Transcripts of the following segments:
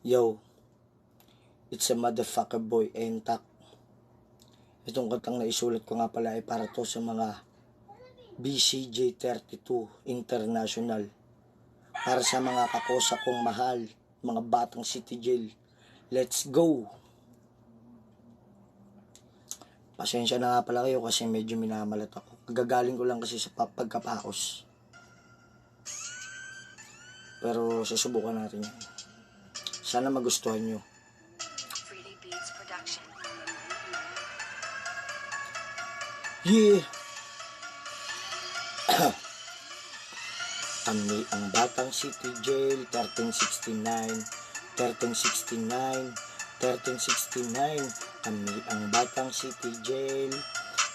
Yo, it's a motherfucker boy, Entak. Itong kantang naisulat ko nga pala ay para to sa mga BCJ32 International. Para sa mga kakosa kong mahal, mga batang City Jail. Let's go! Pasensya na nga pala kayo kasi medyo minamalat ako. Gagaling ko lang kasi sa pagkapaos. Pero susubukan natin yan. Sana magustuhan nyo. Freely Beats Production. Yeah! Kami ang batang City Jail, 1369, 1369, 1369. Kami ang batang City Jail,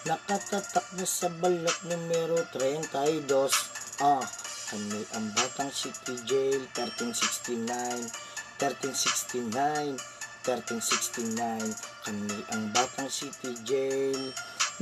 nakatatak na sa balat numero 32. Kami ang batang City Jail, 1369, 1369, 1369. Kami ang batang City Jail,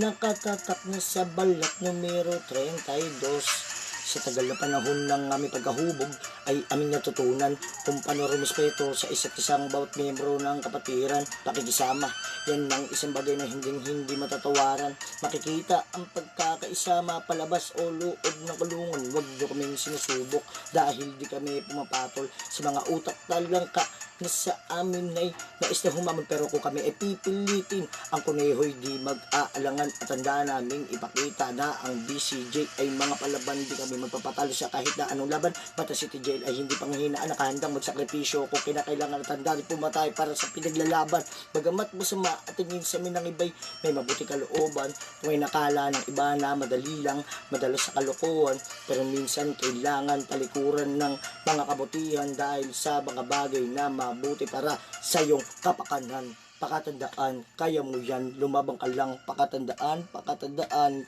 nakatatak na sa balat numero 32. Sa tagal na panahon ng aming pagkahubog ay aming natutunan kung paano rumispeto sa isa't isang bawat miyembro ng kapatiran. Pakikisama, yan ang isang bagay na hindi matatawaran. Makikita ang pagkakaisama palabas o loob ng kulungan. Huwag nyo kaming sinusubok dahil di kami pumapatol sa mga utak talangka na sa amin ay nais na humamon. Pero kung kami ay pipilitin, ang kuneho'y di mag-aalangan. At tanda naming ipakita na ang BCJ ay mga palaban. Di kami magpapatalo sa kahit na anong laban. Bata City Jail ay hindi panghihinaan, nakahandang magsakripisyo kung kinakailangan at handa rin pumatay para sa pinaglalaban. Bagamat masama at tingin sa amin ng iba'y may mabuti kalooban, kung ay nakala ng iba na madali lang madalas sa kalokohan, pero minsan kailangan talikuran ng mga kabutihan dahil sa mga bagay na mabuti para sa iyong kapakanan. Pakatandaan, kaya mo yan, lumabang ka lang. Pakatandaan,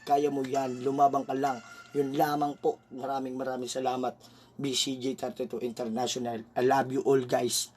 kaya mo yan, lumabang ka lang. Yun lamang po. Maraming salamat. BCJ32 International. I love you all, guys.